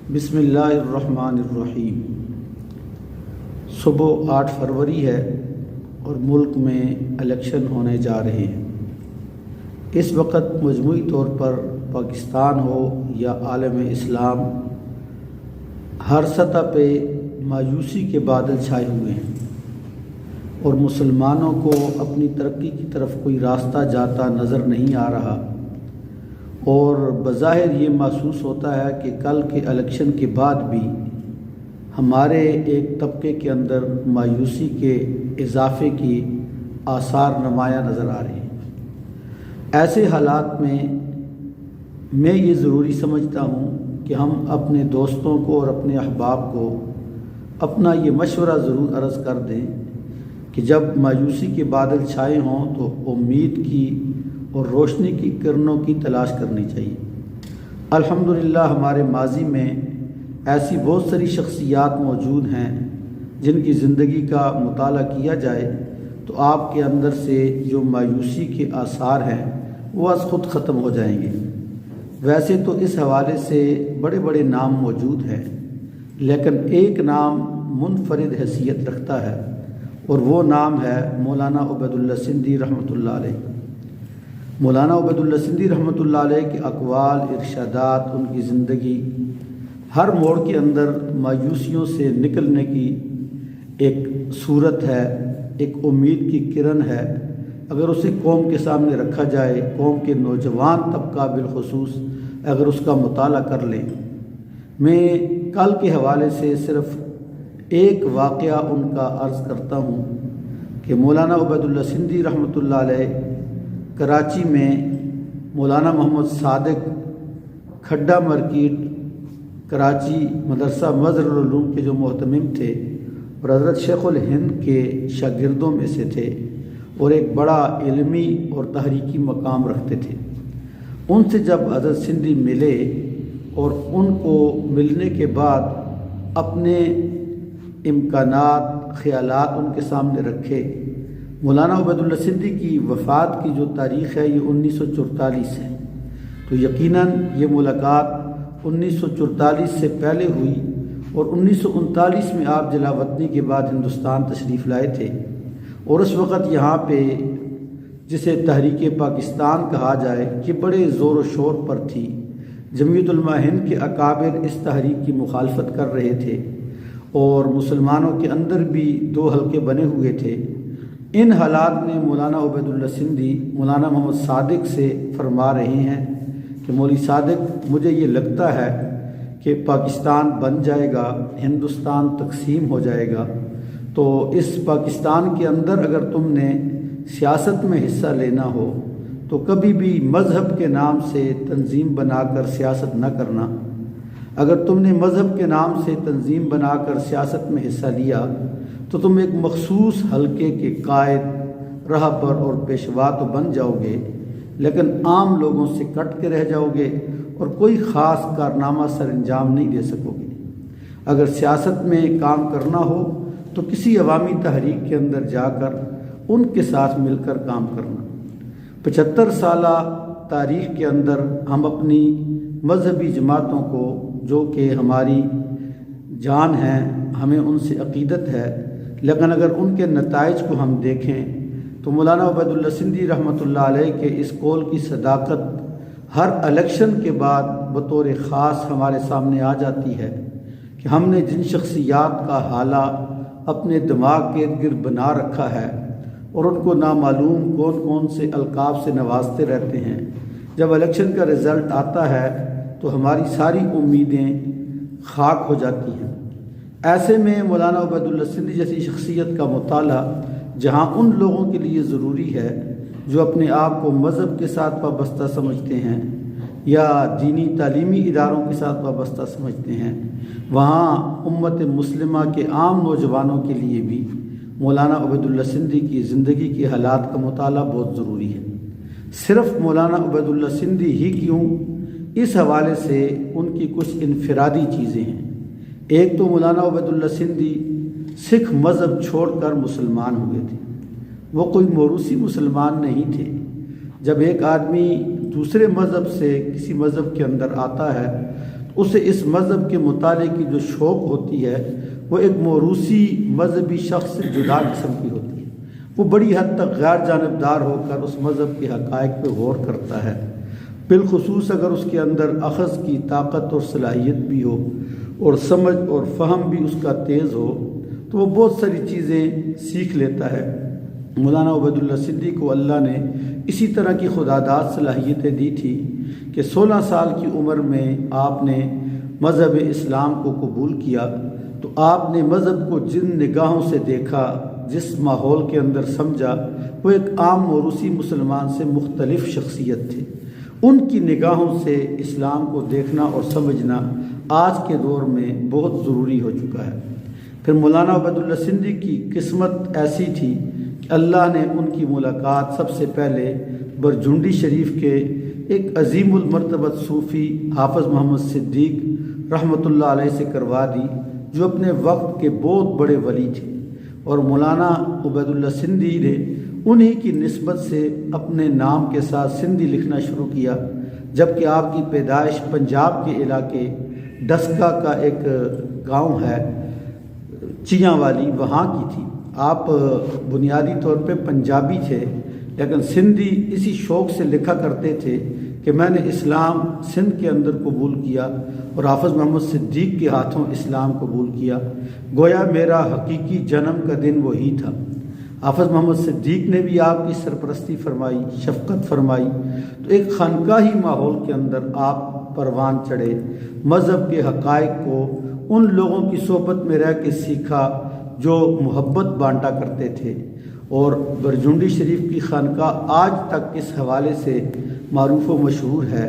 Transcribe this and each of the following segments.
بسم اللہ الرحمن الرحیم۔ صبح 8 فروری ہے اور ملک میں الیکشن ہونے جا رہے ہیں۔ اس وقت مجموعی طور پر پاکستان ہو یا عالم اسلام، ہر سطح پہ مایوسی کے بادل چھائے ہوئے ہیں اور مسلمانوں کو اپنی ترقی کی طرف کوئی راستہ جاتا نظر نہیں آ رہا، اور بظاہر یہ محسوس ہوتا ہے کہ کل کے الیکشن کے بعد بھی ہمارے ایک طبقے کے اندر مایوسی کے اضافے کی آثار نمایاں نظر آ رہے ہیں۔ ایسے حالات میں یہ ضروری سمجھتا ہوں کہ ہم اپنے دوستوں کو اور اپنے احباب کو اپنا یہ مشورہ ضرور عرض کر دیں کہ جب مایوسی کے بادل چھائے ہوں تو امید کی اور روشنی کی کرنوں کی تلاش کرنی چاہیے۔ الحمدللہ ہمارے ماضی میں ایسی بہت ساری شخصیات موجود ہیں جن کی زندگی کا مطالعہ کیا جائے تو آپ کے اندر سے جو مایوسی کے آثار ہیں وہ از خود ختم ہو جائیں گے۔ ویسے تو اس حوالے سے بڑے بڑے نام موجود ہیں، لیکن ایک نام منفرد حیثیت رکھتا ہے اور وہ نام ہے مولانا عبید اللہ سندھی رحمۃ اللہ علیہ۔ مولانا عبید اللہ سندھی رحمۃ اللہ علیہ کے اقوال، ارشادات، ان کی زندگی ہر موڑ کے اندر مایوسیوں سے نکلنے کی ایک صورت ہے، ایک امید کی کرن ہے۔ اگر اسے قوم کے سامنے رکھا جائے، قوم کے نوجوان طبقہ بالخصوص اگر اس کا مطالعہ کر لیں۔ میں کل کے حوالے سے صرف ایک واقعہ ان کا عرض کرتا ہوں کہ مولانا عبید اللہ سندھی رحمۃ اللہ علیہ کراچی میں مولانا محمد صادق کھڈا مارکیٹ کراچی مدرسہ مظہر العلوم کے جو محتمم تھے اور حضرت شیخ الہند کے شاگردوں میں سے تھے اور ایک بڑا علمی اور تحریکی مقام رکھتے تھے۔ ان سے جب حضرت سندھی ملے اور ان کو ملنے کے بعد اپنے امکانات، خیالات ان کے سامنے رکھے، مولانا عبید اللہ سندھی کی وفات کی جو تاریخ ہے یہ 1944 ہے، تو یقیناً یہ ملاقات 1944 سے پہلے ہوئی اور 1939 میں آپ جلا وطنی کے بعد ہندوستان تشریف لائے تھے، اور اس وقت یہاں پہ جسے تحریک پاکستان کہا جائے کہ بڑے زور و شور پر تھی۔ جمعیت علماء ہند کے اکابر اس تحریک کی مخالفت کر رہے تھے اور مسلمانوں کے اندر بھی 2 حلقے بنے ہوئے تھے۔ ان حالات میں مولانا عبید اللہ سندھی مولانا محمد صادق سے فرما رہے ہیں کہ مولوی صادق، مجھے یہ لگتا ہے کہ پاکستان بن جائے گا، ہندوستان تقسیم ہو جائے گا، تو اس پاکستان کے اندر اگر تم نے سیاست میں حصہ لینا ہو تو کبھی بھی مذہب کے نام سے تنظیم بنا کر سیاست نہ کرنا۔ اگر تم نے مذہب کے نام سے تنظیم بنا کر سیاست میں حصہ لیا تو تم ایک مخصوص حلقے کے قائد، رہبر اور پیشوا تو بن جاؤ گے، لیکن عام لوگوں سے کٹ کے رہ جاؤ گے اور کوئی خاص کارنامہ سر انجام نہیں دے سکو گے۔ اگر سیاست میں کام کرنا ہو تو کسی عوامی تحریک کے اندر جا کر ان کے ساتھ مل کر کام کرنا۔ 75 سالہ تاریخ کے اندر ہم اپنی مذہبی جماعتوں کو، جو کہ ہماری جان ہیں، ہمیں ان سے عقیدت ہے، لیکن اگر ان کے نتائج کو ہم دیکھیں تو مولانا عبید اللہ سندھی رحمۃ اللہ علیہ کے اس قول کی صداقت ہر الیکشن کے بعد بطور خاص ہمارے سامنے آ جاتی ہے کہ ہم نے جن شخصیات کا حالہ اپنے دماغ کے ارد گرد بنا رکھا ہے اور ان کو نامعلوم کون کون سے القاب سے نوازتے رہتے ہیں، جب الیکشن کا رزلٹ آتا ہے تو ہماری ساری امیدیں خاک ہو جاتی ہیں۔ ایسے میں مولانا عبید اللہ سندھی جیسی شخصیت کا مطالعہ جہاں ان لوگوں کے لیے ضروری ہے جو اپنے آپ کو مذہب کے ساتھ وابستہ سمجھتے ہیں یا دینی تعلیمی اداروں کے ساتھ وابستہ سمجھتے ہیں، وہاں امت مسلمہ کے عام نوجوانوں کے لیے بھی مولانا عبید اللہ سندھی کی زندگی کے حالات کا مطالعہ بہت ضروری ہے۔ صرف مولانا عبید اللہ سندھی ہی کیوں، اس حوالے سے ان کی کچھ انفرادی چیزیں ہیں۔ ایک تو مولانا عبید اللہ سندھی سکھ مذہب چھوڑ کر مسلمان ہوئے تھے، وہ کوئی موروثی مسلمان نہیں تھے۔ جب ایک آدمی دوسرے مذہب سے کسی مذہب کے اندر آتا ہے اسے اس مذہب کے مطالعے کی جو شوق ہوتی ہے وہ ایک موروثی مذہبی شخص سے جدا قسم کی ہوتی ہے۔ وہ بڑی حد تک غیر جانبدار ہو کر اس مذہب کے حقائق پہ غور کرتا ہے، بالخصوص اگر اس کے اندر اخذ کی طاقت اور صلاحیت بھی ہو اور سمجھ اور فہم بھی اس کا تیز ہو تو وہ بہت ساری چیزیں سیکھ لیتا ہے۔ مولانا عبید اللہ سندھی کو اللہ نے اسی طرح کی خداداد صلاحیتیں دی تھی کہ 16 سال کی عمر میں آپ نے مذہب اسلام کو قبول کیا تو آپ نے مذہب کو جن نگاہوں سے دیکھا، جس ماحول کے اندر سمجھا، وہ ایک عام موروثی مسلمان سے مختلف شخصیت تھے۔ ان کی نگاہوں سے اسلام کو دیکھنا اور سمجھنا آج کے دور میں بہت ضروری ہو چکا ہے۔ پھر مولانا عبید اللہ سندھی کی قسمت ایسی تھی کہ اللہ نے ان کی ملاقات سب سے پہلے برجنڈی شریف کے ایک عظیم المرتبت صوفی حافظ محمد صدیق رحمۃ اللہ علیہ سے کروا دی، جو اپنے وقت کے بہت بڑے ولی تھے، اور مولانا عبید اللہ سندھی نے انہی کی نسبت سے اپنے نام کے ساتھ سندھی لکھنا شروع کیا، جبکہ آپ کی پیدائش پنجاب کے علاقے ڈسکا کا ایک گاؤں ہے چیاں والی، وہاں کی تھی۔ آپ بنیادی طور پہ پنجابی تھے، لیکن سندھی اسی شوق سے لکھا کرتے تھے کہ میں نے اسلام سندھ کے اندر قبول کیا اور حافظ محمد صدیق کے ہاتھوں اسلام قبول کیا، گویا میرا حقیقی جنم کا دن وہی تھا۔ حافظ محمد صدیق نے بھی آپ کی سرپرستی فرمائی، شفقت فرمائی، تو ایک خانقاہی ماحول کے اندر آپ پروان چڑھے، مذہب کے حقائق کو ان لوگوں کی صحبت میں رہ کے سیکھا جو محبت بانٹا کرتے تھے، اور برجنڈی شریف کی خانقاہ آج تک اس حوالے سے معروف و مشہور ہے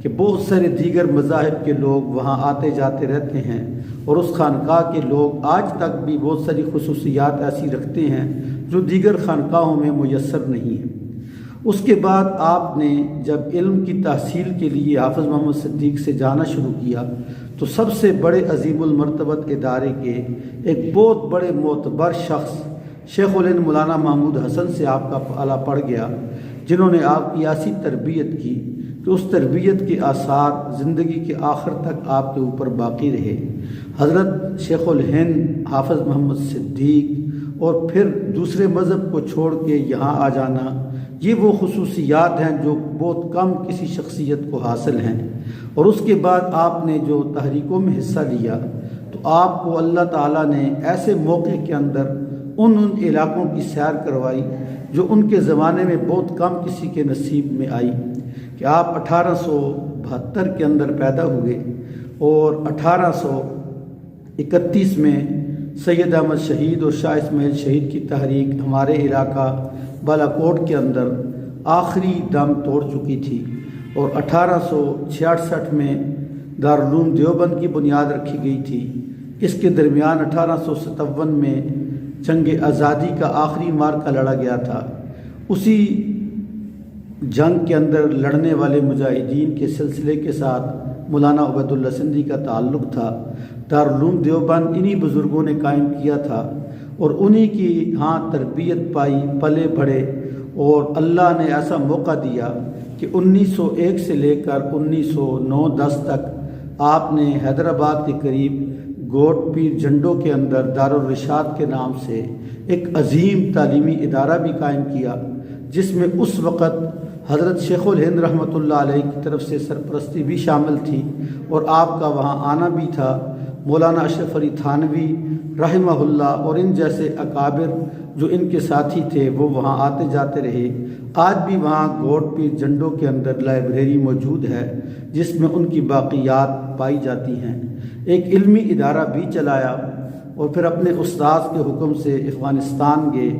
کہ بہت سارے دیگر مذاہب کے لوگ وہاں آتے جاتے رہتے ہیں، اور اس خانقاہ کے لوگ آج تک بھی بہت ساری خصوصیات ایسی رکھتے ہیں جو دیگر خانقاہوں میں میسر نہیں ہیں۔ اس کے بعد آپ نے جب علم کی تحصیل کے لیے حافظ محمد صدیق سے جانا شروع کیا تو سب سے بڑے عظیم المرتبت ادارے کے ایک بہت بڑے معتبر شخص شیخ الہند مولانا محمود حسن سے آپ کا پالا پڑ گیا، جنہوں نے آپ کی ایسی تربیت کی کہ اس تربیت کے آثار زندگی کے آخر تک آپ کے اوپر باقی رہے۔ حضرت شیخ الہند حافظ محمد صدیق اور پھر دوسرے مذہب کو چھوڑ کے یہاں آ جانا، یہ وہ خصوصیات ہیں جو بہت کم کسی شخصیت کو حاصل ہیں۔ اور اس کے بعد آپ نے جو تحریکوں میں حصہ لیا تو آپ کو اللہ تعالیٰ نے ایسے موقع کے اندر ان علاقوں کی سیر کروائی جو ان کے زمانے میں بہت کم کسی کے نصیب میں آئی، کہ آپ 1872 کے اندر پیدا ہوئے اور 1831 میں سید احمد شہید اور شاہ اسماعیل شہید کی تحریک ہمارے علاقہ بالاکوٹ کے اندر آخری دم توڑ چکی تھی، اور 1866 میں دارالعلوم دیوبند کی بنیاد رکھی گئی تھی۔ اس کے درمیان 1857 میں جنگ آزادی کا آخری معرکہ لڑا گیا تھا۔ اسی جنگ کے اندر لڑنے والے مجاہدین کے سلسلے کے ساتھ مولانا عبید اللہ سندھی کا تعلق تھا۔ دارالعلوم دیوبند انہی بزرگوں نے قائم کیا تھا، اور انہی کی ہاں تربیت پائی، پلے بڑھے، اور اللہ نے ایسا موقع دیا کہ 1901 سے لے کر 1909-10 تک آپ نے حیدرآباد کے قریب گوٹ پیر جنڈو کے اندر دارالرشاد کے نام سے ایک عظیم تعلیمی ادارہ بھی قائم کیا، جس میں اس وقت حضرت شیخ الہند رحمۃ اللہ علیہ کی طرف سے سرپرستی بھی شامل تھی، اور آپ کا وہاں آنا بھی تھا۔ مولانا اشرف علی تھانوی رحمہ اللہ اور ان جیسے اکابر جو ان کے ساتھی تھے وہ وہاں آتے جاتے رہے۔ آج بھی وہاں گوٹ پیر جنڈو کے اندر لائبریری موجود ہے جس میں ان کی باقیات پائی جاتی ہیں۔ ایک علمی ادارہ بھی چلایا، اور پھر اپنے استاذ کے حکم سے افغانستان گئے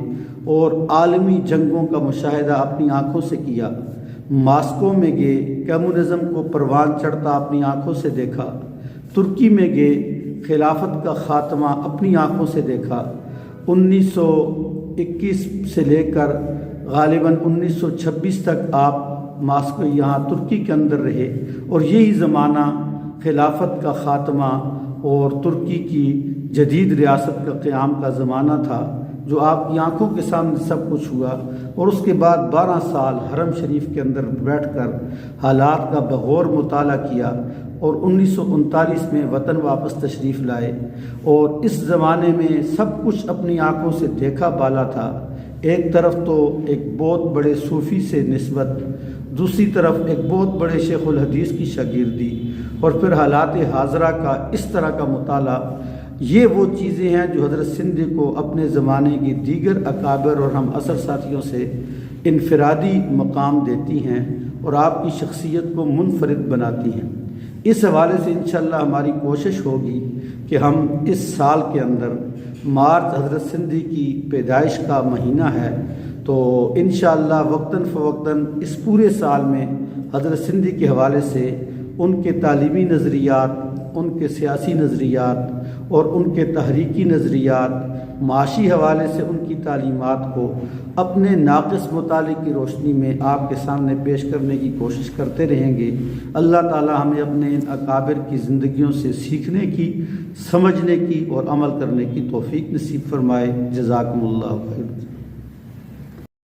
اور عالمی جنگوں کا مشاہدہ اپنی آنکھوں سے کیا۔ ماسکو میں گئے، کمیونزم کو پروان چڑھتا اپنی آنکھوں سے دیکھا۔ ترکی میں گئے، خلافت کا خاتمہ اپنی آنکھوں سے دیکھا۔ 1921 سے لے کر غالباً 1926 تک آپ ماسکو یہاں ترکی کے اندر رہے، اور یہی زمانہ خلافت کا خاتمہ اور ترکی کی جدید ریاست کا قیام کا زمانہ تھا، جو آپ کی آنکھوں کے سامنے سب کچھ ہوا۔ اور اس کے بعد 12 سال حرم شریف کے اندر بیٹھ کر حالات کا بغور مطالعہ کیا، اور 1939 میں وطن واپس تشریف لائے، اور اس زمانے میں سب کچھ اپنی آنکھوں سے دیکھا بالا تھا۔ ایک طرف تو ایک بہت بڑے صوفی سے نسبت، دوسری طرف ایک بہت بڑے شیخ الحدیث کی شاگردی، اور پھر حالات حاضرہ کا اس طرح کا مطالعہ، یہ وہ چیزیں ہیں جو حضرت سندھی کو اپنے زمانے کی دیگر اکابر اور ہم عصر ساتھیوں سے انفرادی مقام دیتی ہیں اور آپ کی شخصیت کو منفرد بناتی ہیں۔ اس حوالے سے انشاءاللہ ہماری کوشش ہوگی کہ ہم اس سال کے اندر، مارچ حضرت سندھی کی پیدائش کا مہینہ ہے، تو انشاءاللہ وقتاً فوقتاً اس پورے سال میں حضرت سندھی کے حوالے سے ان کے تعلیمی نظریات، ان کے سیاسی نظریات اور ان کے تحریکی نظریات، معاشی حوالے سے ان کی تعلیمات کو اپنے ناقص مطالعے کی روشنی میں آپ کے سامنے پیش کرنے کی کوشش کرتے رہیں گے۔ اللہ تعالی ہمیں اپنے ان اکابر کی زندگیوں سے سیکھنے کی، سمجھنے کی اور عمل کرنے کی توفیق نصیب فرمائے۔ جزاکم اللہ خیر۔